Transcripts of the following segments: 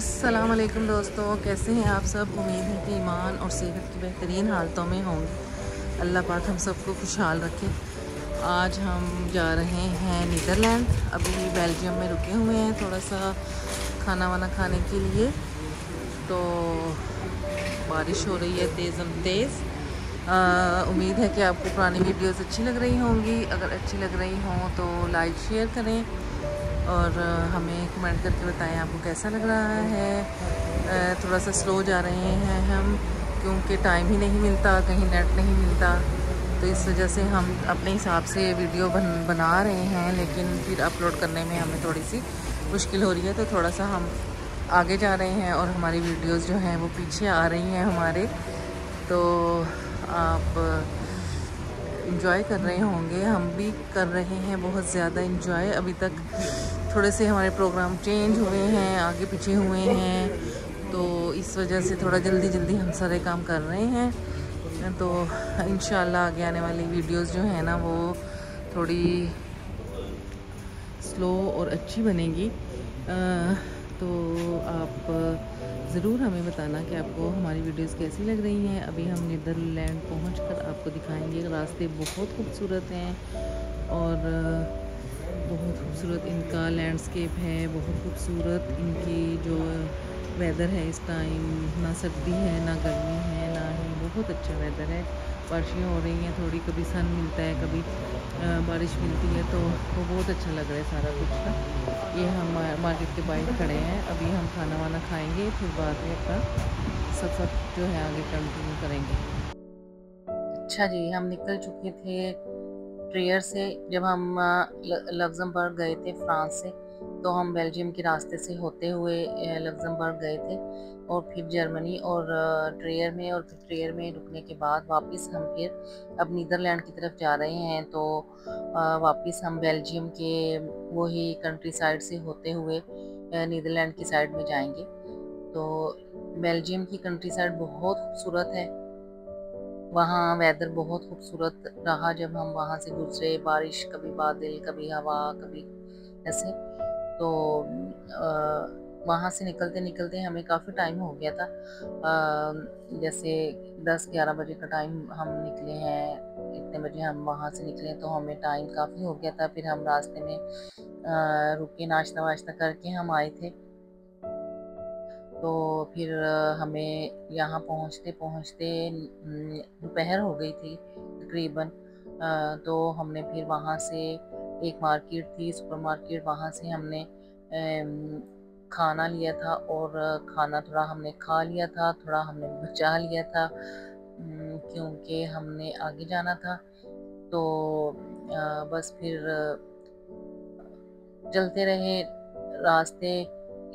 अस्सलाम वालेकुम दोस्तों, कैसे हैं आप सब। उम्मीद है कि ईमान और सेहत की बेहतरीन हालतों में होंगे। अल्लाह पाक हम सबको खुशहाल रखे। आज हम जा रहे हैं नीदरलैंड। अभी बेल्जियम में रुके हुए हैं थोड़ा सा खाना वाना खाने के लिए। तो बारिश हो रही है तेज़। उम्मीद है कि आपको पुरानी वीडियोस अच्छी लग रही होंगी। अगर अच्छी लग रही हों तो लाइक शेयर करें और हमें कमेंट करके बताएं आपको कैसा लग रहा है। थोड़ा सा स्लो जा रहे हैं हम, क्योंकि टाइम ही नहीं मिलता, कहीं नेट नहीं मिलता, तो इस वजह से हम अपने हिसाब से वीडियो बना रहे हैं, लेकिन फिर अपलोड करने में हमें थोड़ी सी मुश्किल हो रही है। तो थोड़ा सा हम आगे जा रहे हैं और हमारी वीडियोस जो हैं वो पीछे आ रही हैं हमारे। तो आप इंजॉय कर रहे होंगे, हम भी कर रहे हैं बहुत ज़्यादा इंजॉय। अभी तक थोड़े से हमारे प्रोग्राम चेंज हुए हैं, आगे पीछे हुए हैं, तो इस वजह से थोड़ा जल्दी हम सारे काम कर रहे हैं। तो इंशाल्लाह आगे आने वाली वीडियोस जो है ना वो थोड़ी स्लो और अच्छी बनेगी। तो आप ज़रूर हमें बताना कि आपको हमारी वीडियोस कैसी लग रही हैं। अभी हम नीदरलैंड पहुंचकर आपको दिखाएंगे। रास्ते बहुत खूबसूरत हैं और बहुत खूबसूरत इनका लैंडस्केप है, बहुत खूबसूरत इनकी जो वेदर है इस टाइम। ना सर्दी है ना गर्मी है, ना ही बहुत अच्छा वेदर है। बारिशें हो रही हैं थोड़ी, कभी सन मिलता है, कभी बारिश मिलती है, तो वो बहुत अच्छा लग रहा है सारा कुछ ना। ये हम मार्केट के बाहर खड़े हैं। अभी हम खाना वाना खाएंगे, फिर बाद में अपना सफ़र जो है आगे कंटिन्यू करेंगे। अच्छा जी, हम निकल चुके थे ट्रियर से। जब हम लग्जमबर्ग गए थे फ्रांस से, तो हम बेल्जियम के रास्ते से होते हुए लग्जमबर्ग गए थे और फिर जर्मनी और ट्रियर में, और फिर ट्रियर में रुकने के बाद वापस हम फिर अब नीदरलैंड की तरफ जा रहे हैं। तो वापस हम बेल्जियम के वही कंट्री साइड से होते हुए नीदरलैंड की साइड में जाएंगे। तो बेल्जियम की कंट्री साइड बहुत खूबसूरत है, वहाँ वेदर बहुत खूबसूरत रहा जब हम वहाँ से गुजरे। बारिश, कभी बादल, कभी हवा, कभी ऐसे। तो वहाँ से निकलते निकलते हमें काफ़ी टाइम हो गया था। जैसे 10-11 बजे का टाइम हम निकले हैं। इतने बजे हम वहाँ से निकले तो हमें टाइम काफ़ी हो गया था। फिर हम रास्ते में रुके, नाश्ता वाश्ता करके हम आए थे। तो फिर हमें यहाँ पहुँचते पहुँचते दोपहर हो गई थी तकरीबन। तो हमने फिर वहाँ से एक मार्केट थी, सुपरमार्केट, वहाँ से हमने खाना लिया था और खाना थोड़ा हमने खा लिया था, थोड़ा हमने बचा लिया था क्योंकि हमने आगे जाना था। तो बस फिर चलते रहे रास्ते,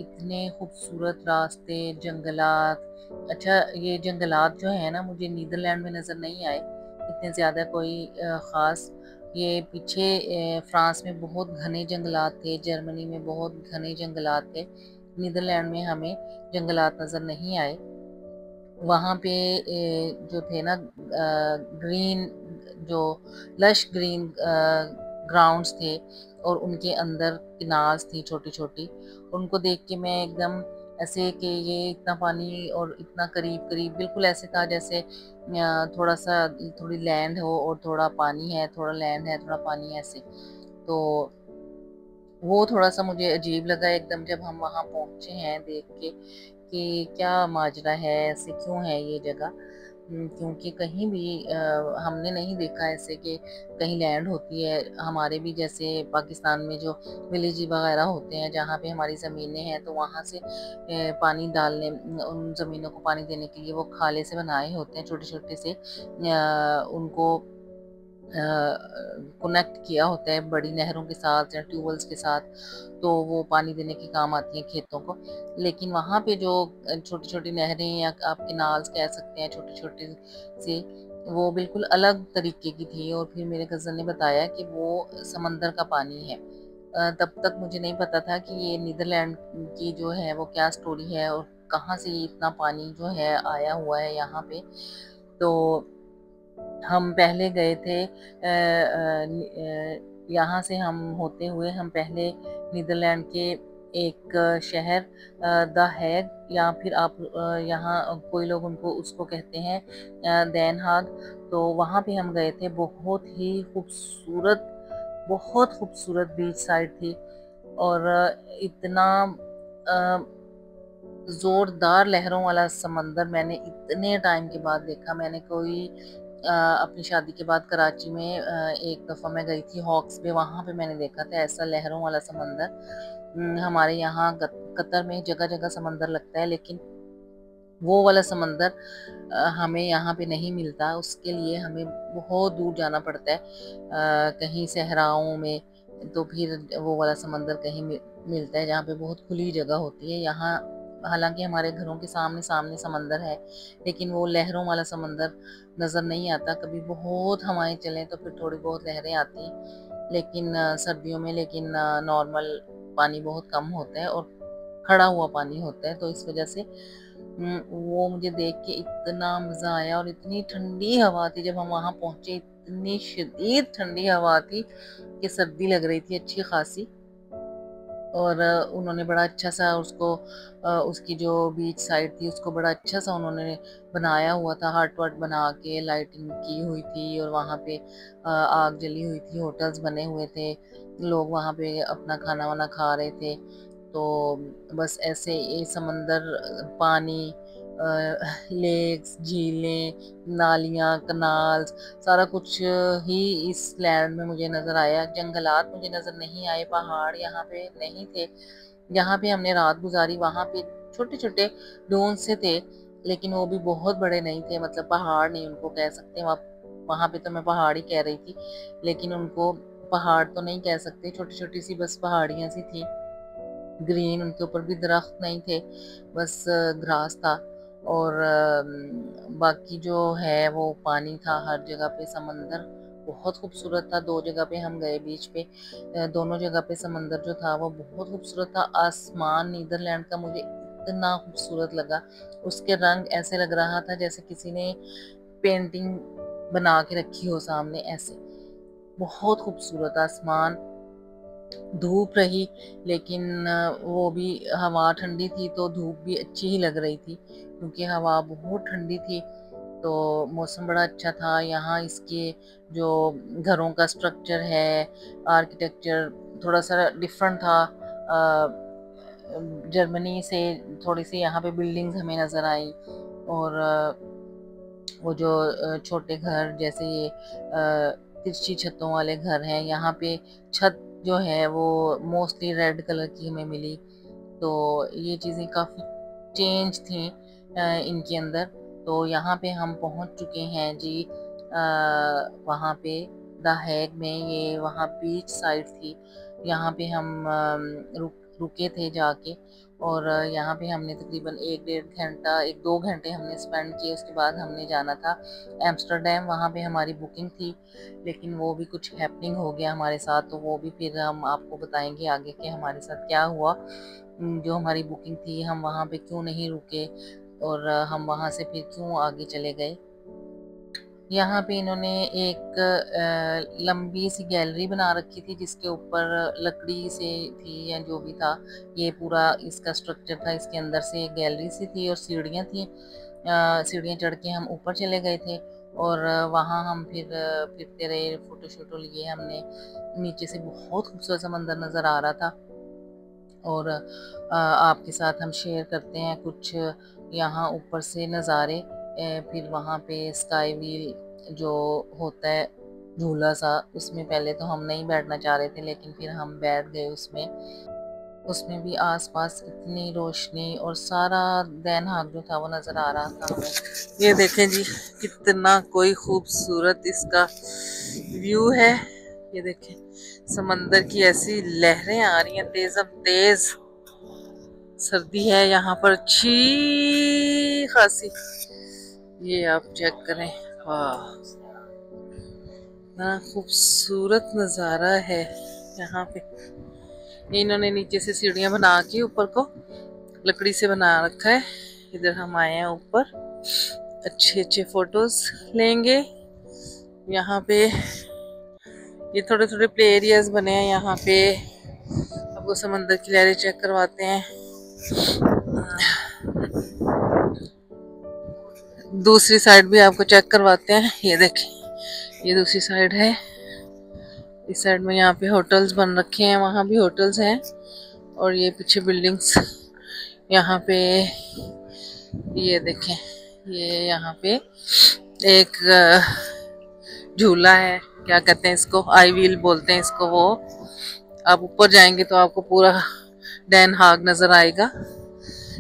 इतने खूबसूरत रास्ते, जंगलात। अच्छा, ये जंगलात जो है ना मुझे नीदरलैंड में नज़र नहीं आए इतने ज़्यादा कोई ख़ास। ये पीछे फ्रांस में बहुत घने जंगलात थे, जर्मनी में बहुत घने जंगलात थे, नीदरलैंड में हमें जंगलात नज़र नहीं आए। वहाँ पे जो थे ना ग्रीन, जो लश ग्रीन ग्राउंड्स थे और उनके अंदर किनार्स थी छोटी छोटी। उनको देख के मैं एकदम ऐसे कि ये इतना पानी और इतना करीब करीब, बिल्कुल ऐसे था जैसे थोड़ा सा, थोड़ी लैंड हो और थोड़ा पानी है, थोड़ा लैंड है थोड़ा पानी है, ऐसे। तो वो थोड़ा सा मुझे अजीब लगा एकदम जब हम वहाँ पहुँचे हैं, देख के कि क्या माजरा है, ऐसे क्यों है ये जगह। क्योंकि कहीं भी हमने नहीं देखा ऐसे कि कहीं लैंड होती है। हमारे भी जैसे पाकिस्तान में जो विलेज वगैरह होते हैं जहाँ पे हमारी ज़मीनें हैं, तो वहाँ से पानी डालने, उन ज़मीनों को पानी देने के लिए वो खाले से बनाए होते हैं, छोटे छोटे से उनको कनेक्ट किया होता है बड़ी नहरों के साथ या ट्यूबवेल्स के साथ, तो वो पानी देने के काम आती हैं खेतों को। लेकिन वहाँ पे जो छोटी छोटी नहरें या आप कैनाल्स कह सकते हैं, छोटे छोटे से, वो बिल्कुल अलग तरीके की थी। और फिर मेरे कज़न ने बताया कि वो समंदर का पानी है। तब तक मुझे नहीं पता था कि ये नीदरलैंड की जो है वो क्या स्टोरी है और कहाँ से ये इतना पानी जो है आया हुआ है यहाँ पे। तो हम पहले गए थे यहाँ से हम होते हुए हम पहले नीदरलैंड के एक शहर द हैग, या फिर आप यहाँ कोई लोग उनको उसको कहते हैं देन हाग। तो वहाँ पे हम गए थे। बहुत खूबसूरत बीच साइड थी, और इतना ज़ोरदार लहरों वाला समंदर मैंने इतने टाइम के बाद देखा। मैंने अपनी शादी के बाद कराची में एक दफ़ा मैं गई थी हॉक्स पे, वहाँ पे मैंने देखा था ऐसा लहरों वाला समंदर। हमारे यहाँ कतर में जगह जगह समंदर लगता है, लेकिन वो वाला समंदर हमें यहाँ पे नहीं मिलता। उसके लिए हमें बहुत दूर जाना पड़ता है, कहीं सहराओं में। तो फिर वो वाला समंदर कहीं मिलता है जहाँ पे बहुत खुली जगह होती है। यहाँ हालांकि हमारे घरों के सामने सामने समंदर है, लेकिन वो लहरों वाला समंदर नज़र नहीं आता। कभी बहुत हवाएं चलें तो फिर थोड़ी बहुत लहरें आती हैं, लेकिन सर्दियों में नॉर्मल पानी बहुत कम होता है और खड़ा हुआ पानी होता है। तो इस वजह से वो मुझे देख के इतना मज़ा आया, और इतनी ठंडी हवा थी जब हम वहाँ पहुँचे। इतनी शदीद ठंडी हवा थी कि सर्दी लग रही थी अच्छी खासी। और उन्होंने बड़ा अच्छा सा उसकी जो बीच साइड थी उसको बड़ा अच्छा सा उन्होंने बनाया हुआ था, हट वट बना के लाइटिंग की हुई थी, और वहाँ पे आग जली हुई थी, होटल्स बने हुए थे, लोग वहाँ पे अपना खाना वाना खा रहे थे। तो बस ऐसे ये समंदर, पानी, लेक्स, झीलें, नालियाँ, कनाल्स, सारा कुछ ही इस लैंड में मुझे नज़र आया। जंगलात मुझे नज़र नहीं आए, पहाड़ यहाँ पे नहीं थे। जहाँ पे हमने रात गुजारी वहाँ पे छोटे छोटे डून से थे, लेकिन वो भी बहुत बड़े नहीं थे, मतलब पहाड़ नहीं उनको कह सकते। वहाँ पे तो मैं पहाड़ ही कह रही थी, लेकिन उनको पहाड़ तो नहीं कह सकते, छोटी छोटी सी बस पहाड़ियाँ सी थी, ग्रीन। उनके ऊपर भी दरख्त नहीं थे, बस ग्रास था। और बाकी जो है वो पानी था हर जगह पे। समंदर बहुत खूबसूरत था। 2 जगह पे हम गए बीच पे, दोनों जगह पे समंदर जो था वो बहुत खूबसूरत था। आसमान नीदरलैंड का मुझे इतना खूबसूरत लगा, उसके रंग ऐसे लग रहा था जैसे किसी ने पेंटिंग बना के रखी हो सामने, ऐसे बहुत खूबसूरत आसमान। धूप रही, लेकिन वो भी हवा ठंडी थी तो धूप भी अच्छी ही लग रही थी, क्योंकि हवा बहुत ठंडी थी। तो मौसम बड़ा अच्छा था। यहाँ इसके जो घरों का स्ट्रक्चर है, आर्किटेक्चर थोड़ा सा डिफरेंट था। जर्मनी से थोड़ी सी यहाँ पे बिल्डिंग्स हमें नज़र आई, और वो जो छोटे घर जैसे ये तिरछी छतों वाले घर हैं, यहाँ पे छत जो है वो मोस्टली रेड कलर की हमें मिली। तो ये चीज़ें काफ़ी चेंज थी इनके अंदर। तो यहाँ पे हम पहुँच चुके हैं जी। वहाँ पे द हैग में, ये वहाँ बीच साइड थी, यहाँ पे हम रुके थे जाके। और यहाँ पे हमने तकरीबन 1-1.5 घंटे हमने स्पेंड किए। उसके बाद हमने जाना था एम्स्टर्डम, वहाँ पे हमारी बुकिंग थी, लेकिन वो भी कुछ हैपनिंग हो गया हमारे साथ। तो वो भी फिर हम आपको बताएंगे आगे कि हमारे साथ क्या हुआ। जो हमारी बुकिंग थी, हम वहाँ पे क्यों नहीं रुके, और हम वहाँ से फिर क्यों आगे चले गए। यहाँ पे इन्होंने एक लंबी सी गैलरी बना रखी थी, जिसके ऊपर लकड़ी से थी या जो भी था, ये पूरा इसका स्ट्रक्चर था। इसके अंदर से एक गैलरी सी थी और सीढ़ियाँ थी। सीढ़ियाँ चढ़ के हम ऊपर चले गए थे, और वहाँ हम फिर फिरते रहे, फ़ोटो शोटो लिए हमने। नीचे से बहुत खूबसूरत समंदर नज़र आ रहा था, और आपके साथ हम शेयर करते हैं कुछ यहाँ ऊपर से नज़ारे। फिर वहाँ पे स्काई व्हील जो होता है, झूला सा, उसमें पहले तो हम नहीं बैठना चाह रहे थे, लेकिन फिर हम बैठ गए उसमें। उसमें भी आसपास इतनी रोशनी और सारा देन हाग जो था वो नज़र आ रहा था हमें। ये देखें जी, कितना कोई खूबसूरत इसका व्यू है। ये देखें, समंदर की ऐसी लहरें आ रही हैं तेज। सर्दी है यहाँ पर अच्छी खासी। ये आप चेक करें, वाह, इतना खूबसूरत नज़ारा है यहाँ पे। इन्होंने नीचे से सीढ़ियाँ बना के ऊपर को लकड़ी से बना रखा है। इधर हम आए हैं ऊपर, अच्छे फोटोज लेंगे। यहाँ पे ये थोड़े प्ले एरियाज बने हैं। यहाँ पे आपको समंदर की लहरें चेक करवाते हैं। दूसरी साइड भी आपको चेक करवाते हैं। ये देखें, ये दूसरी साइड है। इस साइड में यहाँ पे होटल्स बन रखे हैं, वहाँ भी होटल्स हैं। और ये पीछे बिल्डिंग्स, यहाँ पे ये देखें, ये यहाँ पे एक झूला है, क्या कहते हैं इसको, आई व्हील बोलते हैं इसको। वो आप ऊपर जाएंगे तो आपको पूरा डैन हाग नज़र आएगा,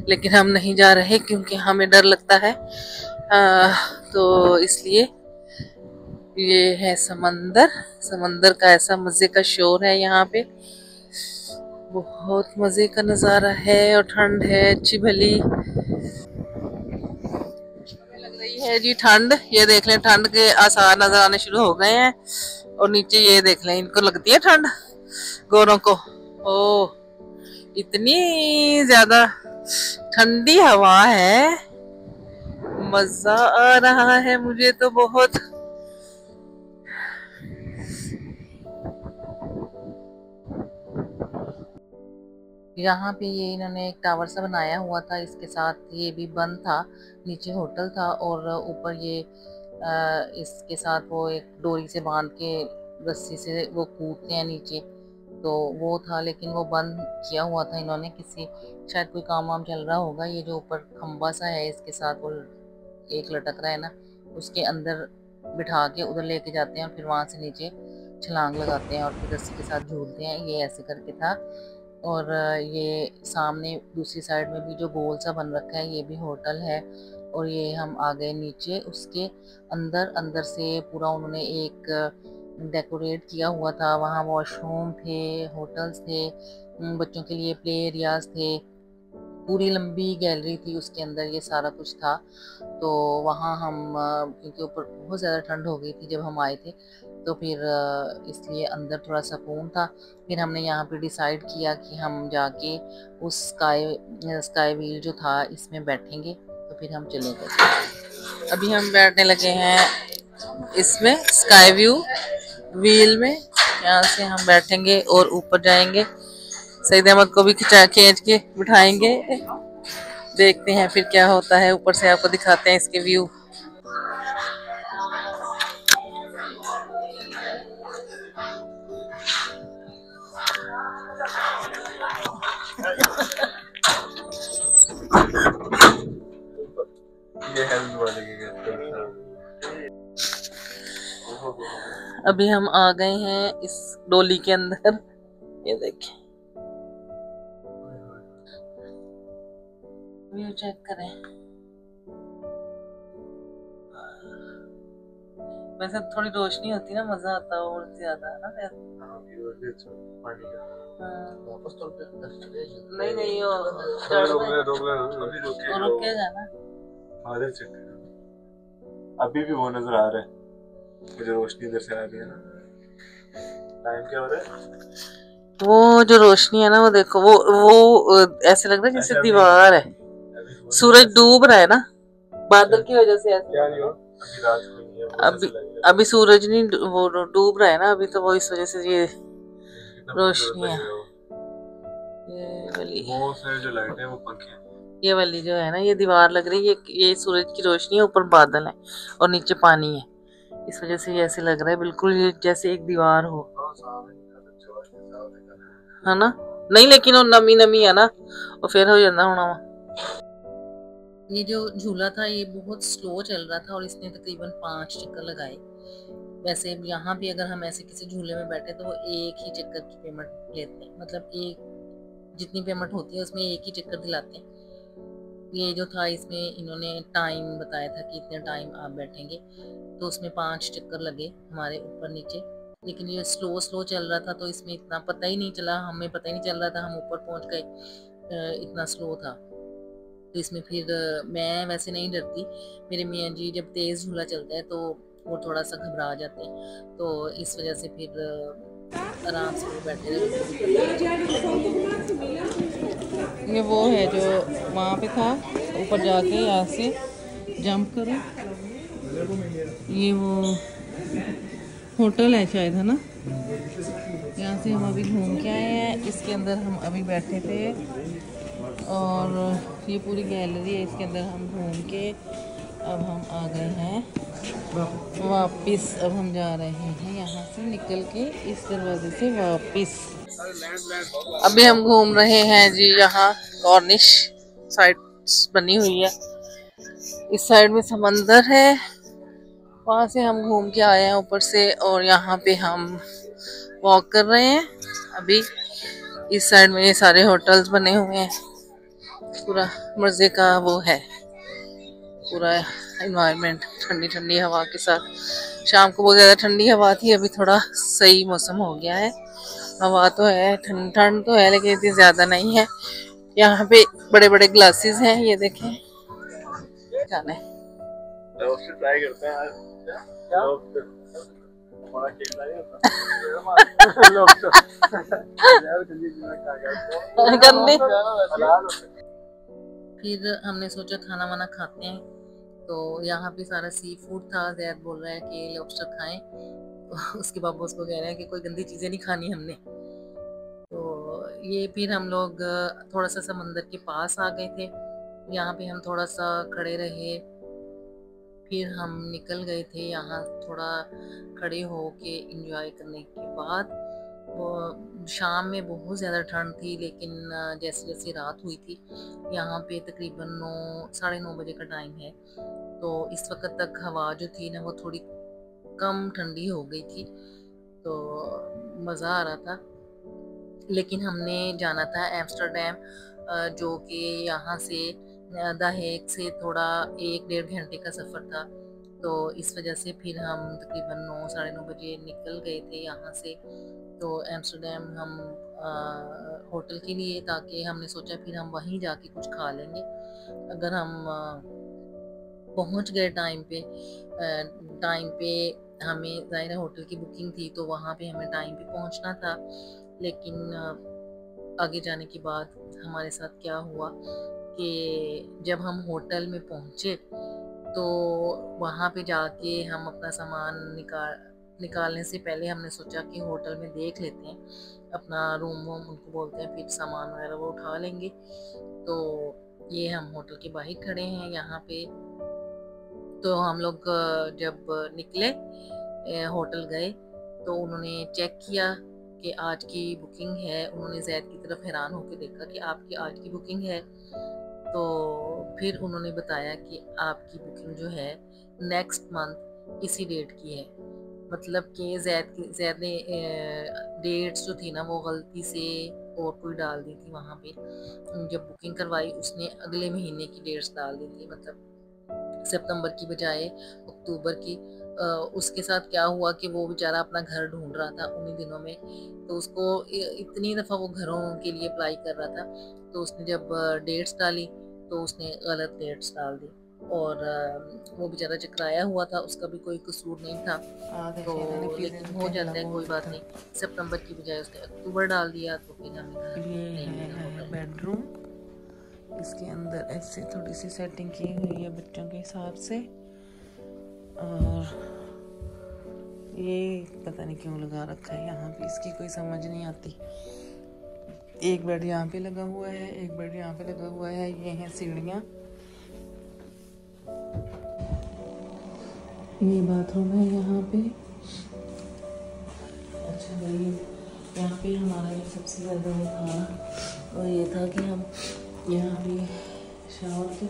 लेकिन हम नहीं जा रहे क्योंकि हमें डर लगता है। तो इसलिए ये है समंदर। समंदर का ऐसा मज़े का शोर है यहाँ पे, बहुत मज़े का नज़ारा है। और ठंड है अच्छी भली, लग रही है जी ठंड। ये देख लें, ठंड के आसार नज़र आने शुरू हो गए हैं। और नीचे ये देख लें, इनको लगती है ठंड, गोरों को। ओ, इतनी ज़्यादा ठंडी हवा है, मज़ा आ रहा है मुझे तो बहुत। यहाँ पे ये इन्होंने एक टावर सा बनाया हुआ था, इसके साथ ये भी बंद था। नीचे होटल था और ऊपर ये इसके साथ वो एक डोरी से बांध के रस्सी से वो कूदते हैं नीचे, तो वो था, लेकिन वो बंद किया हुआ था इन्होंने। किसी शायद कोई काम वाम चल रहा होगा। ये जो ऊपर खम्बा सा है, इसके साथ वो एक लटक रहा है ना, उसके अंदर बिठा के उधर लेके जाते हैं और फिर वहाँ से नीचे छलांग लगाते हैं और फिर रस्सी के साथ झूलते हैं। ये ऐसे करके था। और ये सामने दूसरी साइड में भी जो गोल सा बन रखा है, ये भी होटल है। और ये हम आ गए नीचे, उसके अंदर से पूरा उन्होंने एक डेकोरेट किया हुआ था। वहाँ वॉशरूम थे, होटल्स थे, बच्चों के लिए प्ले एरियाज थे, पूरी लंबी गैलरी थी, उसके अंदर ये सारा कुछ था। तो वहाँ हम, क्योंकि ऊपर बहुत ज़्यादा ठंड हो गई थी जब हम आए थे, तो फिर इसलिए अंदर थोड़ा सुकून था। फिर हमने यहाँ पे डिसाइड किया कि हम जाके उस स्काई व्हील जो था इसमें बैठेंगे, तो फिर हम चले गए। अभी हम बैठने लगे हैं इसमें, स्काई व्हील में। यहाँ से हम बैठेंगे और ऊपर जाएंगे। सईद अहमद को भी खींच के बिठाएंगे। देखते हैं फिर क्या होता है, ऊपर से आपको दिखाते हैं इसके व्यू। अभी हम आ गए हैं इस डोली के अंदर, ये देखें, व्यू चेक करें। वैसे थोड़ी रोशनी होती ना, मजा आता और ज्यादा है ना। नहीं रुक के जाना। अभी भी वो नजर आ रहा है मुझे, रोशनी इधर से आ रही है ना। टाइम क्या हो रहा है? वो जो रोशनी है ना, वो देखो, वो ऐसे लग रहा है जैसे दीवार है। सूरज डूब रहा है ना, बादल की वजह से ऐसे। क्या नहीं हो, अभी रात नहीं है, अभी सूरज नहीं, वो डूब रहा है ना अभी, तो वो इस वजह से ये रोशनी है। ये वाली, वो सारे जो लाइट है वो पंखे, ये वाली जो है ना, ये दीवार लग रही है। ये सूरज की रोशनी है, ऊपर बादल है और नीचे पानी है, इस वजह से ये ऐसे लग रहा है बिल्कुल जैसे एक दीवार हो, है ना। नहीं, लेकिन वो नमी है ना, और फिर हो जाता होना। ये जो झूला था ये बहुत स्लो चल रहा था और इसने तकरीबन 5 चक्कर लगाए। वैसे यहाँ भी अगर हम ऐसे किसी झूले में बैठे तो वो एक ही चक्कर की पेमेंट लेते हैं, मतलब एक जितनी पेमेंट होती है उसमें एक ही चक्कर दिलाते हैं। ये जो था इसमें इन्होंने टाइम बताया था कि इतने टाइम आप बैठेंगे, तो उसमें 5 चक्कर लगे हमारे ऊपर नीचे। लेकिन ये स्लो चल रहा था तो इसमें इतना पता ही नहीं चला, हमें पता ही नहीं चल रहा था, हम ऊपर पहुँच गए, इतना स्लो था। तो इसमें फिर मैं वैसे नहीं डरती, मेरे मियाँ जी जब तेज़ झूला चलता है तो वो थोड़ा सा घबरा जाते हैं, तो इस वजह से फिर आराम से वो बैठे रहे। ये वो है जो वहाँ पे था, ऊपर जाके यहाँ से जंप करो, ये वो होटल है शायद, है ना। यहाँ से हम अभी घूम के आए हैं। इसके अंदर हम अभी बैठे थे और ये पूरी गैलरी है, इसके अंदर हम घूम के अब हम आ गए हैं वापस। अब हम जा रहे हैं यहाँ से निकल के इस दरवाजे से वापस। अभी हम घूम रहे हैं जी, यहाँ कॉर्निश साइड बनी हुई है, इस साइड में समंदर है, वहाँ से हम घूम के आए हैं ऊपर से और यहाँ पे हम वॉक कर रहे हैं। अभी इस साइड में ये सारे होटल्स बने हुए हैं, पूरा मज़े का वो है, पूरा एनवायरनमेंट ठंडी ठंडी हवा के साथ। शाम को बहुत ज़्यादा ठंडी हवा थी, अभी थोड़ा सही मौसम हो गया है। हवा तो है, ठंड तो है, लेकिन इतनी ज़्यादा नहीं है। यहाँ पे बड़े बड़े ग्लासेस हैं, ये देखें। जाना है ट्राई करते हैं फिर हमने सोचा खाना वाना खाते हैं, तो यहाँ पे सारा सी फूड था। जैद बोल रहा है कि लॉबस्टर खाएं, तो उसके पापा उसको कह रहे हैं कि कोई गंदी चीज़ें नहीं खानी हमने। तो ये फिर हम लोग थोड़ा सा समंदर के पास आ गए थे, यहाँ पे हम थोड़ा सा खड़े रहे, फिर हम निकल गए थे। यहाँ थोड़ा खड़े हो के इंजॉय करने के बाद वो शाम में बहुत ज़्यादा ठंड थी, लेकिन जैसे जैसे रात हुई थी, यहाँ पे तकरीबन 9-9:30 बजे का टाइम है, तो इस वक्त तक हवा जो थी ना वो थोड़ी कम ठंडी हो गई थी, तो मज़ा आ रहा था। लेकिन हमने जाना था एम्स्टर्डम, जो कि यहाँ से द हेग से थोड़ा 1-1.5 घंटे का सफ़र था, तो इस वजह से फिर हम तकरीबन 9-9:30 बजे निकल गए थे यहाँ से। तो एम्स्टर्डम हम होटल के लिए, ताकि हमने सोचा फिर हम वहीं जाके कुछ खा लेंगे। अगर हम पहुँच गए टाइम पे हमें ज़ाहिर होटल की बुकिंग थी, तो वहाँ पे हमें टाइम पे पहुँचना था। लेकिन आगे जाने के बाद हमारे साथ क्या हुआ कि जब हम होटल में पहुँचे तो वहाँ पे जाके हम अपना सामान निकालने से पहले हमने सोचा कि होटल में देख लेते हैं, अपना रूम उनको बोलते हैं, फिर सामान वगैरह वो उठा लेंगे। तो ये हम होटल के बाहर खड़े हैं यहाँ पे। तो हम लोग जब निकले होटल गए, तो उन्होंने चेक किया कि आज की बुकिंग है। उन्होंने जैद की तरफ हैरान होकर देखा कि आपकी आज की बुकिंग है, तो फिर उन्होंने बताया कि आपकी बुकिंग जो है नेक्स्ट मंथ इसी डेट की है। मतलब कि जैद ने डेट्स जो थी ना वो गलती से और कोई डाल दी थी वहाँ पे। जब बुकिंग करवाई उसने अगले महीने की डेट्स डाल दी थी, मतलब सितंबर की बजाय अक्टूबर की। उसके साथ क्या हुआ कि वो बेचारा अपना घर ढूंढ रहा था उन्हीं दिनों में, तो उसको इतनी दफ़ा वो घरों के लिए अप्लाई कर रहा था, तो उसने जब डेट्स डाली तो उसने गलत डेट्स डाल दी, और वो बेचारा चकराया हुआ था, उसका भी कोई कसूर नहीं था। तो लेकिन हो जाता है, कोई बात नहीं। सितंबर की बजाय उसने अक्टूबर डाल दिया, तो फिर हमें बेडरूम, इसके अंदर ऐसे थोड़ी सी सेटिंग की हुई है बच्चों के हिसाब से, और ये पता नहीं क्यों लगा रखा है यहाँ पे, इसकी कोई समझ नहीं आती। एक बेड यहाँ पे लगा हुआ है, एक बेड यहाँ पे लगा हुआ है। ये हैं सीढ़ियाँ, ये बाथरूम है यहाँ पे। अच्छा भाई, यहाँ पे हमारा ये सबसे ज़्यादा वो था, और ये था कि हम यहाँ पे शावर के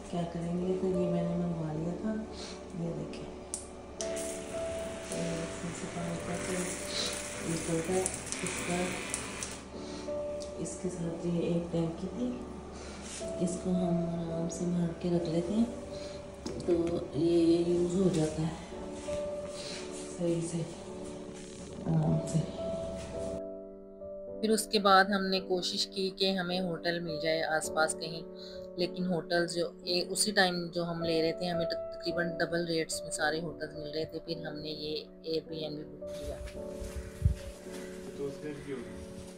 क्या करेंगे, तो ये मैंने मंगवा लिया था। ये देखें, इसके साथ ये एक टैंकी थी, इसको हम आराम से भर के रख लेते हैं, तो ये यूज़ हो जाता है सही से, आराम से। फिर उसके बाद हमने कोशिश की कि हमें होटल मिल जाए आसपास कहीं, लेकिन होटल्स जो उसी टाइम जो हम ले रहे थे हमें तकरीबन डबल रेट्स में सारे होटल्स मिल रहे थे। फिर हमने ये एयरबीएनबी बुक किया।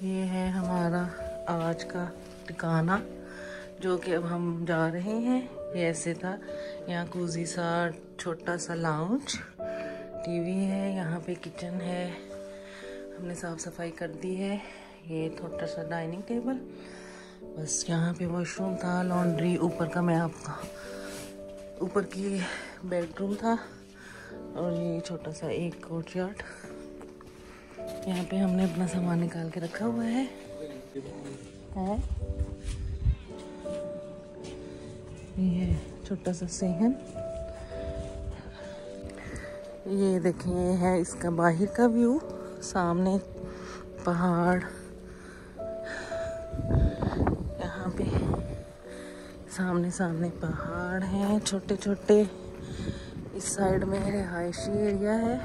ये है हमारा आज का ठिकाना, जो कि अब हम जा रहे हैं। ये ऐसे था, यहाँ कोजी सा छोटा सा लाउंज, टीवी है, यहाँ पे किचन है, हमने साफ़ सफाई कर दी है। ये छोटा सा डाइनिंग टेबल, बस यहाँ पे वॉशरूम था, लॉन्ड्री ऊपर का मैं आपका ऊपर की बेडरूम था, और ये छोटा सा एक कोर्टयार्ड। यहाँ पे हमने अपना सामान निकाल के रखा हुआ है। ये छोटा सा सेहन। ये देखें, ये है इसका बाहर का व्यू। सामने पहाड़, यहाँ पे सामने पहाड़ हैं छोटे छोटे। इस साइड में रिहायशी एरिया है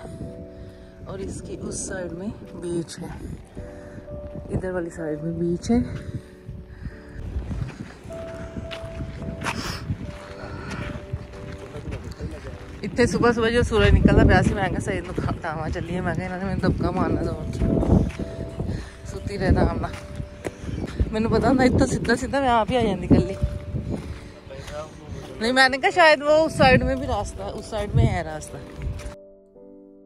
और इसकी उस साइड में बीच है। इधर वाली साइड में बीच है। इतने सुबह सुबह जो सूरज निकलता प्यास ही मैं सही तावा चलिए, मैं इन्होंने दबका मारना जोर सुती रहना आमना। मैंने पता होंगे इतना सीधा सीधा मैं आप ही आ जाती कली। नहीं, मैंने कहा शायद वो उस साइड में भी रास्ता, उस साइड में है रास्ता।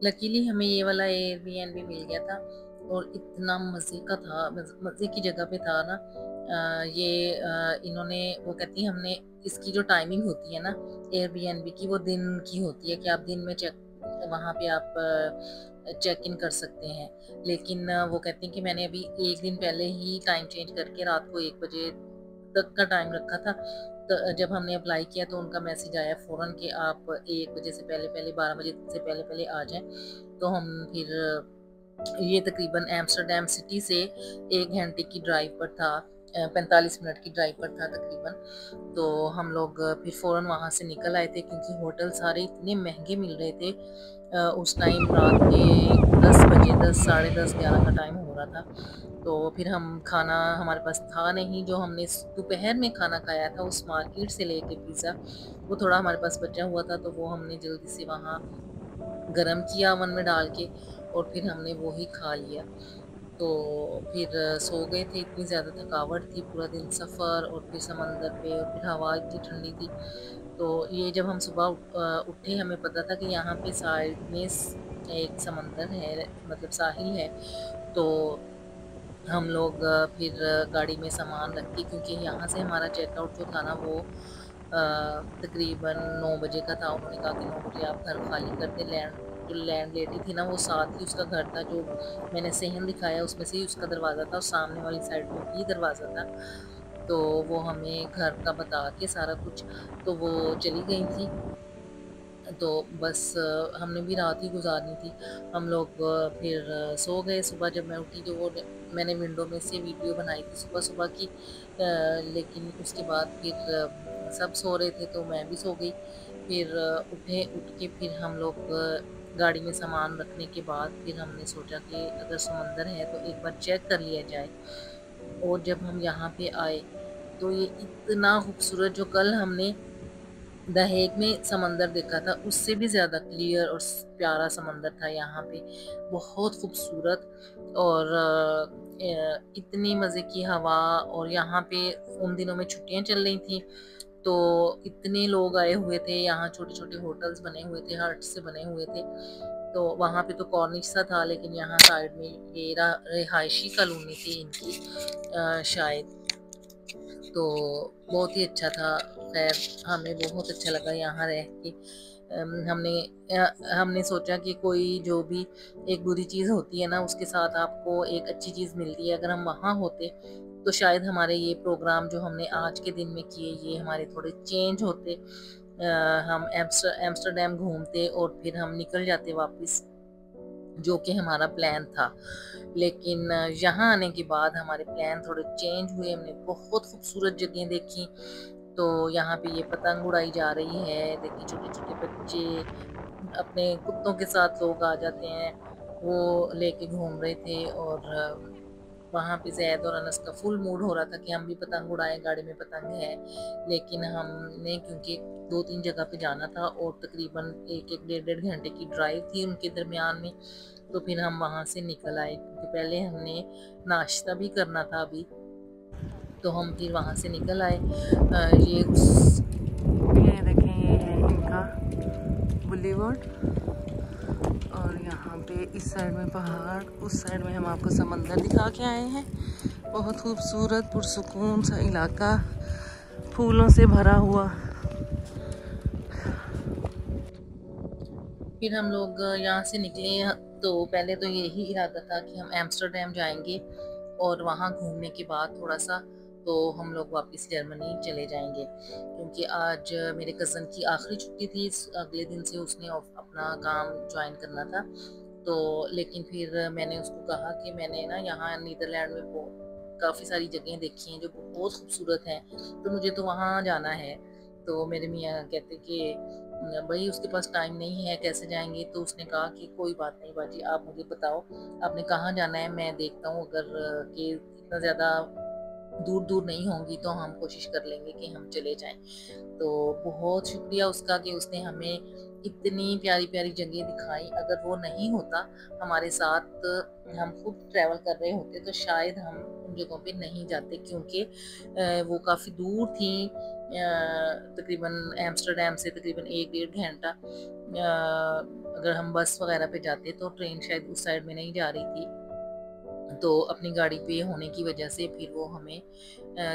लकीली हमें ये वाला एयरबीएनबी मिल गया था और इतना मज़े का था, मज़े की जगह पे था ना। इन्होंने वो कहती है, हमने इसकी जो टाइमिंग होती है ना एयरबीएनबी की, वो दिन की होती है कि आप दिन में वहाँ पे आप चेक इन कर सकते हैं। लेकिन वो कहती हैं कि मैंने अभी एक दिन पहले ही टाइम चेंज करके रात को 1 बजे तक का टाइम रखा था। तो जब हमने अप्लाई किया तो उनका मैसेज आया फ़ौरन कि आप 1 बजे से पहले 12 बजे से पहले आ जाएं। तो हम फिर ये तकरीबन एम्स्टरडम सिटी से 1 घंटे की ड्राइव पर था, 45 मिनट की ड्राइव पर था तकरीबन। तो हम लोग फिर फ़ौरन वहाँ से निकल आए थे क्योंकि होटल सारे इतने महंगे मिल रहे थे। उस टाइम रात के 10 बजे, 10, साढ़े 10, 11 का टाइम हो रहा था। तो फिर हम खाना हमारे पास था नहीं, जो हमने दोपहर में खाना खाया था उस मार्केट से लेके पिज़्ज़ा, वो थोड़ा हमारे पास बचा हुआ था। तो वो हमने जल्दी से वहाँ गरम किया ओवन में डाल के और फिर हमने वो ही खा लिया। तो फिर सो गए थे, इतनी ज़्यादा थकावट थी, पूरा दिन सफ़र और फिर समंदर पे, और फिर हवा इतनी ठंडी थी। तो ये जब हम सुबह उठे हमें पता था कि यहाँ पे साइड में एक समंदर है, मतलब साहिल है। तो हम लोग फिर गाड़ी में सामान रख के, क्योंकि यहाँ से हमारा चेकआउट जो था ना वो तकरीबन 9 बजे का था। उन्होंने कहा कि 9 बजे आप घर खाली कर दें। जो लैंड लेडी थी ना वो साथ ही उसका घर था, जो मैंने सेहन दिखाया उसमें से ही उसका दरवाज़ा था और सामने वाली साइड में भी दरवाज़ा था। तो वो हमें घर का बता के सारा कुछ, तो वो चली गई थी। तो बस हमने भी रात ही गुजारनी थी। हम लोग फिर सो गए। सुबह जब मैं उठी तो वो मैंने विंडो में से वीडियो बनाई थी सुबह की, लेकिन उसके बाद फिर सब सो रहे थे तो मैं भी सो गई। फिर उठ के फिर हम लोग गाड़ी में सामान रखने के बाद फिर हमने सोचा कि अगर समंदर है तो एक बार चेक कर लिया जाए। और जब हम यहाँ पे आए तो ये इतना खूबसूरत, जो कल हमने द हेग में समंदर देखा था उससे भी ज़्यादा क्लियर और प्यारा समंदर था यहाँ पे, बहुत खूबसूरत। और इतनी मज़े की हवा। और यहाँ पे उन दिनों में छुट्टियाँ चल रही थी तो इतने लोग आए हुए थे। यहाँ छोटे छोटे होटल्स बने हुए थे, हट से बने हुए थे। तो वहाँ पे तो कॉर्निश सा था, लेकिन यहाँ साइड में ये रिहायशी कॉलोनी थी इनकी शायद। तो बहुत ही अच्छा था। खैर हमें बहुत अच्छा लगा यहाँ रह के। हमने सोचा कि कोई जो भी एक बुरी चीज़ होती है ना उसके साथ आपको एक अच्छी चीज़ मिलती है। अगर हम वहाँ होते तो शायद हमारे ये प्रोग्राम जो हमने आज के दिन में किए ये हमारे थोड़े चेंज होते। हम एम्स्टरडम घूमते और फिर हम निकल जाते वापस, जो कि हमारा प्लान था। लेकिन यहाँ आने के बाद हमारे प्लान थोड़े चेंज हुए। हमने बहुत खूबसूरत जगह देखी। तो यहाँ पे ये पतंग उड़ाई जा रही है, देखिए छोटे छोटे बच्चे अपने कुत्तों के साथ लोग आ जाते हैं, वो लेके घूम रहे थे। और वहाँ पे ज़ैद और अनस का फुल मूड हो रहा था कि हम भी पतंग उड़ाएं, गाड़ी में पतंग है। लेकिन हमने क्योंकि 2-3 जगह पे जाना था और तकरीबन 1-1, 1.5 घंटे की ड्राइव थी उनके दरमियान में, तो फिर हम वहाँ से निकल आए क्योंकि पहले हमने नाश्ता भी करना था अभी। तो हम फिर वहाँ से निकल आए। ये देखें, ये है इनका बुलीवर्ड और यहाँ पे इस साइड में पहाड़, उस साइड में हम आपको समंदर दिखा के आए हैं। बहुत खूबसूरत पुरसुकून सा इलाका, फूलों से भरा हुआ। फिर हम लोग यहाँ से निकले तो पहले तो यही इरादा था कि हम एम्स्टर्डम जाएंगे और वहाँ घूमने के बाद थोड़ा सा तो हम लोग वापस जर्मनी चले जाएंगे, क्योंकि आज मेरे कज़न की आखिरी छुट्टी थी। अगले दिन से उसने अपना काम ज्वाइन करना था। तो लेकिन फिर मैंने उसको कहा कि मैंने ना यहाँ नीदरलैंड में काफ़ी सारी जगहें देखी हैं जो बहुत खूबसूरत हैं, तो मुझे तो वहाँ जाना है। तो मेरे मियाँ कहते कि भाई उसके पास टाइम नहीं है, कैसे जाएंगे। तो उसने कहा कि कोई बात नहीं बाजी, आप मुझे बताओ आपने कहाँ जाना है, मैं देखता हूँ। अगर कि इतना ज़्यादा दूर दूर नहीं होंगी तो हम कोशिश कर लेंगे कि हम चले जाएं। तो बहुत शुक्रिया उसका कि उसने हमें इतनी प्यारी प्यारी जगह दिखाई। अगर वो नहीं होता हमारे साथ, हम खुद ट्रैवल कर रहे होते, तो शायद हम उन जगहों पे नहीं जाते, क्योंकि वो काफ़ी दूर थी। तकरीबन एम्स्टर्डम से तकरीबन 1-1.5 घंटा। अगर हम बस वगैरह पे जाते तो ट्रेन शायद उस साइड में नहीं जा रही थी, तो अपनी गाड़ी पे होने की वजह से फिर वो हमें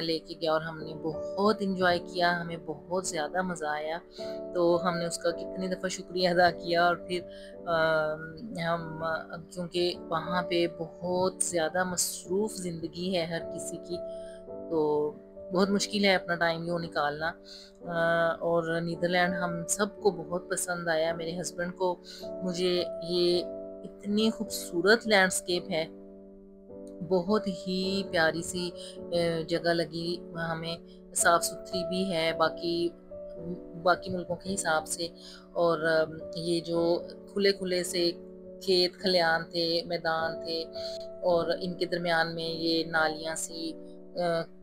लेके गया और हमने बहुत इंजॉय किया, हमें बहुत ज़्यादा मज़ा आया। तो हमने उसका कितनी दफ़ा शुक्रिया अदा किया। और फिर क्योंकि वहाँ पे बहुत ज़्यादा मसरूफ़ ज़िंदगी है हर किसी की, तो बहुत मुश्किल है अपना टाइम यूँ निकालना। और नीदरलैंड हम सबको बहुत पसंद आया, मेरे हस्बैंड को। मुझे ये इतनी खूबसूरत लैंडस्केप है, बहुत ही प्यारी सी जगह लगी हमें, साफ़ सुथरी भी है बाकी बाकी मुल्कों के हिसाब से। और ये जो खुले खुले से खेत खलियान थे, मैदान थे, और इनके दरमियान में ये नालियाँ सी,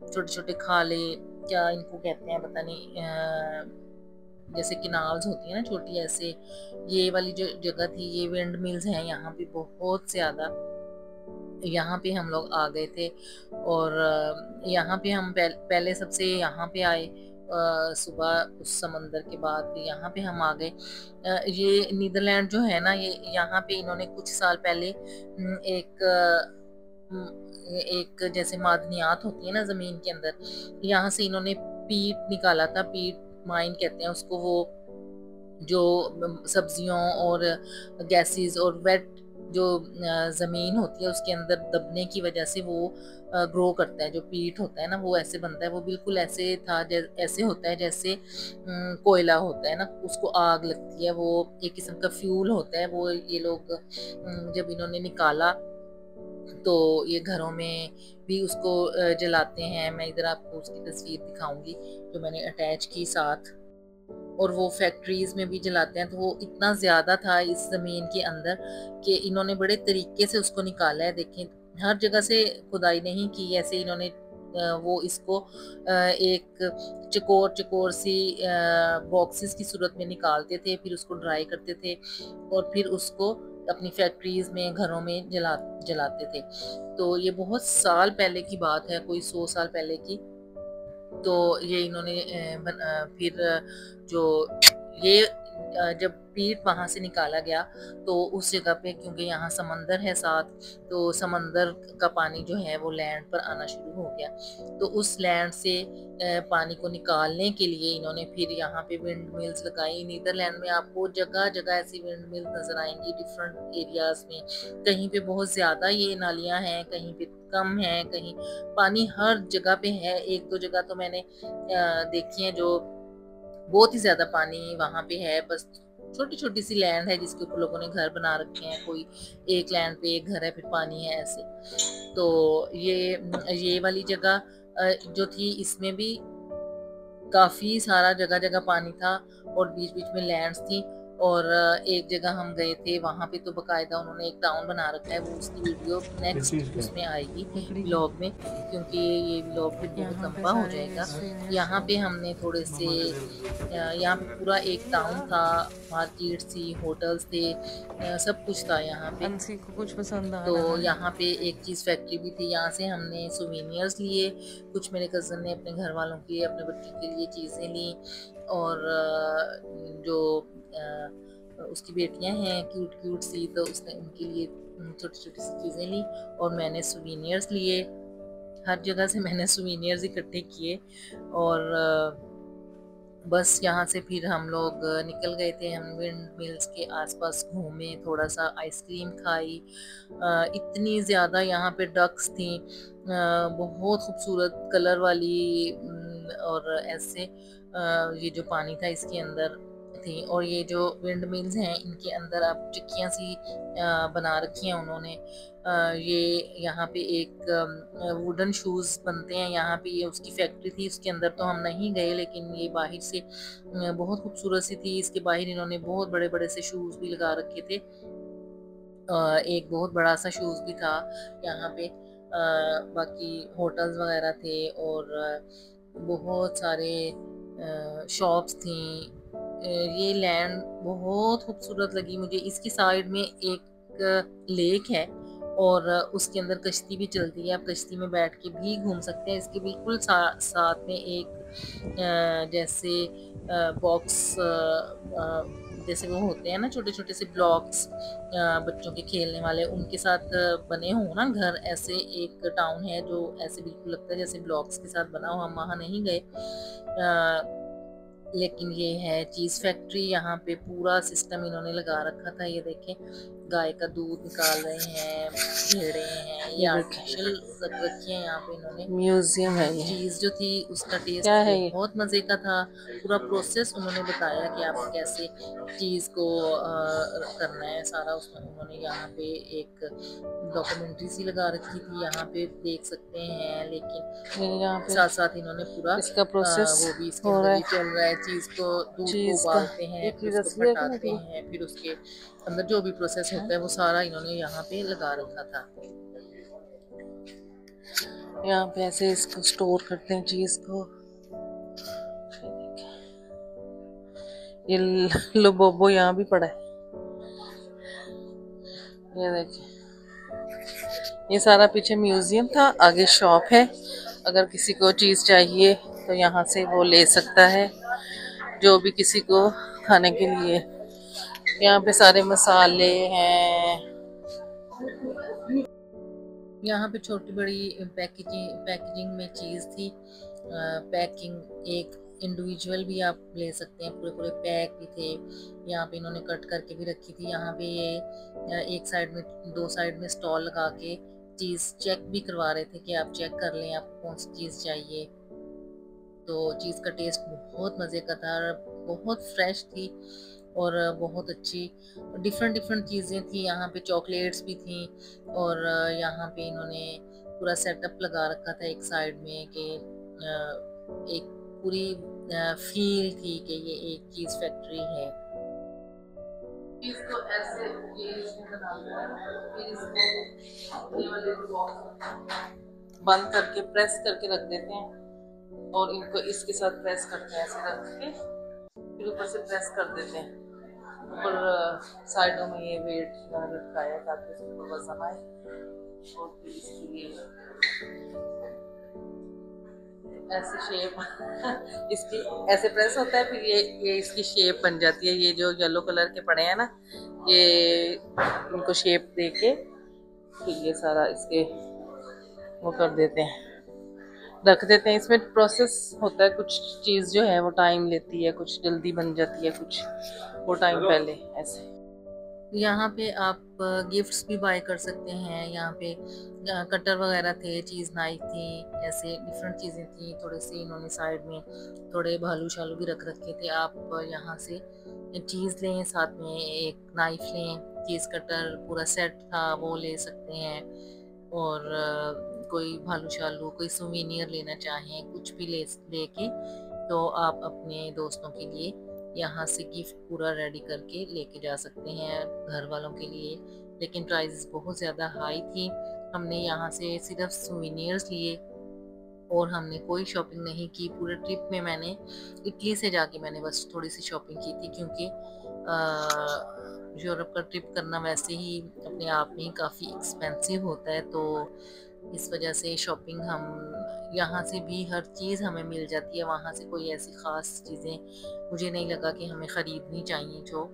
छोटे छोटे खाले, क्या इनको कहते हैं पता नहीं, जैसे किनाल्स होती है ना छोटी, ऐसे ये वाली जो जगह थी, ये विंड मिल्स हैं यहाँ पे बहुत ज़्यादा। यहाँ पे हम लोग आ गए थे और यहाँ पे हम पहले सबसे यहाँ पे आए सुबह, उस समंदर के बाद फिर यहाँ पे हम आ गए। ये नीदरलैंड जो है ना, ये यहाँ पे इन्होंने कुछ साल पहले एक जैसे मादनियात होती है ना ज़मीन के अंदर, यहाँ से इन्होंने पीट निकाला था, पीट माइन कहते हैं उसको, वो जो सब्जियों और गैसेस और वेट जो ज़मीन होती है उसके अंदर दबने की वजह से वो ग्रो करता है। जो पीट होता है ना, वो ऐसे बनता है, वो बिल्कुल ऐसे था, ऐसे होता है जैसे कोयला होता है ना, उसको आग लगती है, वो एक किस्म का फ्यूल होता है। वो ये लोग जब इन्होंने निकाला तो ये घरों में भी उसको जलाते हैं। मैं इधर आपको उसकी तस्वीर दिखाऊंगी जो मैंने अटैच की साथ। और वो फैक्ट्रीज में भी जलाते हैं। तो वो इतना ज़्यादा था इस ज़मीन के अंदर कि इन्होंने बड़े तरीके से उसको निकाला है। देखें, हर जगह से खुदाई नहीं की, ऐसे इन्होंने वो इसको एक चकोर चकोर सी बॉक्सेस की सूरत में निकालते थे, फिर उसको ड्राई करते थे और फिर उसको अपनी फैक्ट्रीज में, घरों में जलाते थे। तो ये बहुत साल पहले की बात है, कोई 100 साल पहले की। तो ये इन्होंने फिर जो ये जब पीट वहाँ से निकाला गया तो उस जगह पे, क्योंकि यहाँ समंदर है साथ, तो समंदर का पानी जो है वो लैंड पर आना शुरू हो गया। तो उस लैंड से पानी को निकालने के लिए इन्होंने फिर यहाँ पे विंड मिल्स लगाई। नीदरलैंड में आपको जगह जगह ऐसी विंड मिल्स नजर आएंगी, डिफरेंट एरियाज में। कहीं पे बहुत ज़्यादा ये नालियाँ हैं, कहीं पे कम है, कहीं पानी हर जगह पे है। एक दो जगह तो मैंने देखी है जो बहुत ही ज्यादा पानी वहां पे है, बस छोटी छोटी सी लैंड है जिसके ऊपर लोगों ने घर बना रखे हैं, कोई एक लैंड पे एक घर है, फिर पानी है ऐसे। तो ये वाली जगह जो थी, इसमें भी काफी सारा जगह जगह पानी था और बीच बीच में लैंड्स थी। और एक जगह हम गए थे, वहां पे तो बकायदा उन्होंने एक टाउन बना रखा है। वो उसकी वीडियो नेक्स्ट उसमें आएगी व्लॉग में, क्योंकि ये व्लॉग फिर बहुत लंबा हो जाएगा। यहाँ पे हमने थोड़े से यहाँ पे पूरा एक टाउन था, मार्केट थी, होटल्स थे, सब कुछ था यहाँ पे। अंशी को कुछ पसंद आ तो रहा है। यहाँ पे एक चीज़ फैक्ट्री भी थी, यहाँ से हमने सोवेनियर्स लिए, कुछ मेरे कज़न ने अपने घर वालों के, अपने बच्चों के लिए चीज़ें ली। और जो उसकी बेटियां हैं क्यूट क्यूट सी, तो उसने उनके लिए छोटी छोटी सी चीज़ें ली और मैंने सुवीनियर्स लिए। हर जगह से मैंने सुवीनियर्स इकट्ठे किए और बस यहाँ से फिर हम लोग निकल गए थे। हम विंड मिल्स के आसपास घूमे, थोड़ा सा आइसक्रीम खाई। इतनी ज़्यादा यहाँ पे डक्स थी, बहुत खूबसूरत कलर वाली, और ऐसे ये जो पानी था इसके अंदर थी। और ये जो विंड मिल्स हैं इनके अंदर आप चिक्कियाँ सी बना रखी हैं उन्होंने। ये यहाँ पे एक वुडन शूज़ बनते हैं यहाँ पे, ये उसकी फैक्ट्री थी। उसके अंदर तो हम नहीं गए, लेकिन ये बाहर से बहुत खूबसूरत सी थी। इसके बाहर इन्होंने बहुत बड़े बड़े से शूज़ भी लगा रखे थे। एक बहुत बड़ा सा शूज़ भी था यहाँ पे। बाकी होटल्स वगैरह थे और बहुत सारे शॉप्स थी। ये लैंड बहुत खूबसूरत लगी मुझे। इसकी साइड में एक लेक है और उसके अंदर कश्ती भी चलती है, आप कश्ती में बैठ के भी घूम सकते हैं। इसके बिल्कुल साथ में एक जैसे बॉक्स, जैसे वो होते हैं ना छोटे छोटे से ब्लॉक्स बच्चों के खेलने वाले, उनके साथ बने हो ना घर, ऐसे एक टाउन है जो ऐसे बिल्कुल लगता है जैसे ब्लॉक्स के साथ बना हो। हम वहाँ नहीं गए, लेकिन ये है चीज़ फैक्ट्री। यहाँ पे पूरा सिस्टम इन्होंने लगा रखा था। ये देखें, गाय का दूध निकाल रहे हैं, भेड़े हैं, ये आर्टिफिशियल रख रखी है यहाँ पे इन्होंने। म्यूजियम है ये। चीज़ जो थी उसका टेस्ट क्या है ये? बहुत मज़े का था। पूरा प्रोसेस उन्होंने बताया कि आप कैसे चीज़ को करना है सारा। उसमें उन्होंने यहाँ पे एक डॉक्यूमेंट्री सी लगा रखी थी, यहाँ पे देख सकते हैं। लेकिन यहाँ पे साथ साथ इन्होंने पूरा इसका प्रोसेस वो भी इसके हो अंदर रहा भी है। चल रहा है। चीज़ को दूध को उबालते हैं, फिर उसको फटाते हैं, फिर उसके अंदर जो भी प्रोसेस होता है वो सारा इन्होंने यहाँ पे लगा रखा था। यहाँ पे ऐसे इसको स्टोर करते हैं चीज को। ये लोबोबो यहाँ भी पड़ा है, ये देखिए। ये सारा पीछे म्यूजियम था, आगे शॉप है। अगर किसी को चीज चाहिए तो यहाँ से वो ले सकता है, जो भी किसी को खाने के लिए। यहाँ पे सारे मसाले हैं। यहाँ पे छोटी बड़ी पैकेजिंग में चीज़ थी। पैकिंग एक इंडिविजुअल भी आप ले सकते हैं, पूरे पूरे पैक भी थे। यहाँ पे इन्होंने कट करके भी रखी थी। यहाँ पे ये एक साइड में, दो साइड में स्टॉल लगा के चीज़ चेक भी करवा रहे थे कि आप चेक कर लें आपको कौन सी चीज़ चाहिए। तो चीज़ का टेस्ट बहुत मज़े का था, बहुत फ्रेश थी और बहुत अच्छी। डिफरेंट चीज़ें थी यहाँ पे, चॉकलेट्स भी थी। और यहाँ पे इन्होंने पूरा सेटअप लगा रखा था एक साइड में कि एक पूरी फील थी कि ये एक चीज़ फैक्ट्री है। इसको ऐसे ये बंद करके प्रेस करके रख देते हैं और इनको इसके साथ प्रेस करते हैं, ऐसे रख के फिर ऊपर से प्रेस कर देते हैं। ऊपर साइडों में ये वेट लटकाया ताकि उसके ऊपर वजन आए। और फिर इसके लिए ऐसे शेप इसकी ऐसे प्रेस होता है, फिर ये इसकी शेप बन जाती है। ये जो येलो कलर के पड़े हैं ना, ये इनको शेप देके फिर ये सारा इसके वो कर देते हैं, रख देते हैं। इसमें प्रोसेस होता है, कुछ चीज़ जो है वो टाइम लेती है, कुछ जल्दी बन जाती है, कुछ वो टाइम पहले ऐसे। यहाँ पे आप गिफ्ट्स भी बाय कर सकते हैं। यहाँ पे कटर वगैरह थे, चीज़ नाइफ थी, ऐसे डिफरेंट चीज़ें थी। थोड़े से इन्होंने साइड में थोड़े भालू शालू भी रख रखे थे। आप यहाँ से चीज़ लें, साथ में एक नाइफ लें, चीज़ कटर पूरा सेट था वो ले सकते हैं। और कोई भालू शालू, कोई सुवीनियर लेना चाहें, कुछ भी लेके तो आप अपने दोस्तों के लिए यहाँ से गिफ्ट पूरा रेडी करके लेके जा सकते हैं घर वालों के लिए। लेकिन प्राइस बहुत ज़्यादा हाई थी। हमने यहाँ से सिर्फ सुवीनियर्स लिए और हमने कोई शॉपिंग नहीं की। पूरे ट्रिप में मैंने इटली से जाके मैंने बस थोड़ी सी शॉपिंग की थी, क्योंकि यूरोप का ट्रिप करना वैसे ही अपने आप में काफ़ी एक्सपेंसिव होता है। तो इस वजह से शॉपिंग हम यहाँ से भी हर चीज़ हमें मिल जाती है, वहाँ से कोई ऐसी ख़ास चीज़ें मुझे नहीं लगा कि हमें ख़रीदनी चाहिए। जो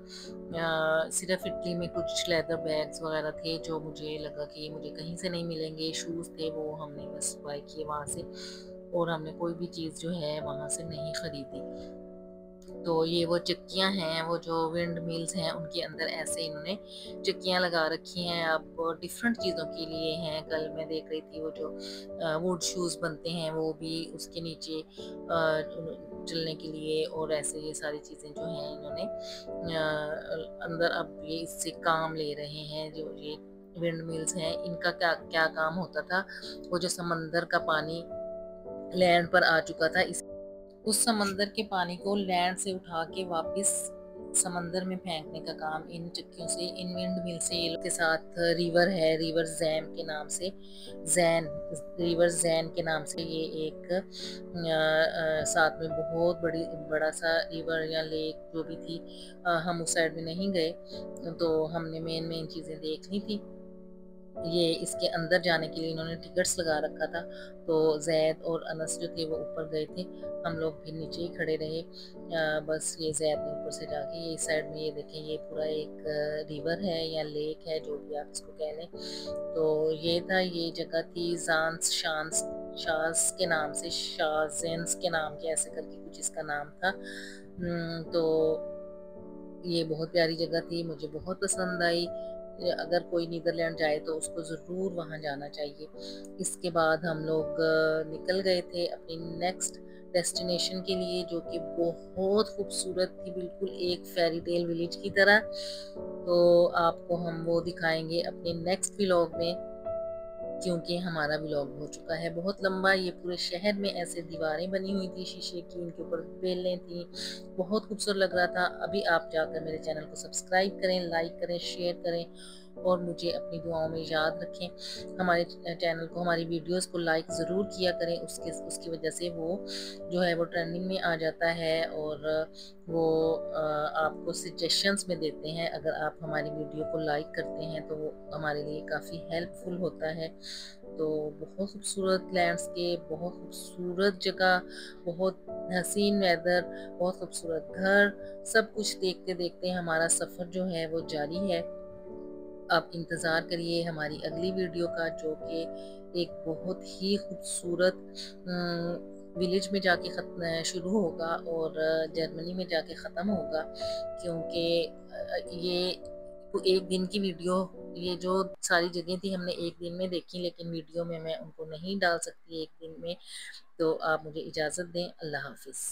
सिर्फ इटली में कुछ लेदर बैग्स वगैरह थे जो मुझे लगा कि मुझे कहीं से नहीं मिलेंगे, शूज़ थे वो हमने बस बाय किए वहाँ से, और हमने कोई भी चीज़ जो है वहाँ से नहीं ख़रीदी। तो ये वो चक्कियाँ हैं, वो जो विंड मिल्स हैं उनके अंदर ऐसे इन्होंने चक्कियाँ लगा रखी हैं। अब डिफरेंट चीज़ों के लिए हैं। कल मैं देख रही थी वो जो वुड शूज़ बनते हैं वो भी उसके नीचे चलने के लिए, और ऐसे ये सारी चीज़ें जो हैं इन्होंने अंदर अब ये इससे काम ले रहे हैं। जो ये विंड मिल्स हैं इनका क्या क्या काम होता था, वो जो समंदर का पानी लैंड पर आ चुका था, इस उस समंदर के पानी को लैंड से उठा के वापस समंदर में फेंकने का काम इन चक्कियों से, इन विंड मिल से। ये लोग के साथ रिवर है, रिवर जैम के नाम से, रिवर जैन के नाम से ये एक साथ में बहुत बड़ा सा रिवर या लेक जो भी थी। हम उस साइड में नहीं गए तो हमने मेन चीज़ें देख ली थी। ये इसके अंदर जाने के लिए इन्होंने टिकट्स लगा रखा था, तो जैद और अनस जो थे वो ऊपर गए थे, हम लोग फिर नीचे ही खड़े रहे। बस ये जैद ने ऊपर से जाके ये इस साइड में ये देखें, ये पूरा एक रिवर है या लेक है जो भी आप इसको कह लें। तो ये था, ये जगह थी जानस शाज के नाम से, शाजेंस के नाम के ऐसे करके कुछ इसका नाम था। तो ये बहुत प्यारी जगह थी, मुझे बहुत पसंद आई। अगर कोई नीदरलैंड जाए तो उसको ज़रूर वहाँ जाना चाहिए। इसके बाद हम लोग निकल गए थे अपनी नेक्स्ट डेस्टिनेशन के लिए, जो कि बहुत खूबसूरत थी, बिल्कुल एक फेरी टेल विलेज की तरह। तो आपको हम वो दिखाएंगे अपने नेक्स्ट व्लॉग में, क्योंकि हमारा व्लॉग हो चुका है बहुत लंबा। ये पूरे शहर में ऐसे दीवारें बनी हुई थी शीशे की, इनके ऊपर बेलें थी, बहुत खूबसूरत लग रहा था। अभी आप जाकर मेरे चैनल को सब्सक्राइब करें, लाइक करें, शेयर करें और मुझे अपनी दुआओं में याद रखें। हमारे चैनल को, हमारी वीडियोस को लाइक ज़रूर किया करें, उसकी वजह से वो जो है वो ट्रेंडिंग में आ जाता है और वो आपको सजेशंस में देते हैं। अगर आप हमारी वीडियो को लाइक करते हैं तो वो हमारे लिए काफ़ी हेल्पफुल होता है। तो बहुत खूबसूरत लैंडस्केप, बहुत खूबसूरत जगह, बहुत हसीन वेदर, बहुत खूबसूरत घर, सब कुछ देखते देखते हमारा सफ़र जो है वो जारी है। आप इंतज़ार करिए हमारी अगली वीडियो का, जो कि एक बहुत ही खूबसूरत विलेज में जाके शुरू होगा और जर्मनी में जाके ख़त्म होगा। क्योंकि ये एक दिन की वीडियो, ये जो सारी जगह थी हमने एक दिन में देखी, लेकिन वीडियो में मैं उनको नहीं डाल सकती एक दिन में। तो आप मुझे इजाज़त दें। अल्लाह हाफिज़।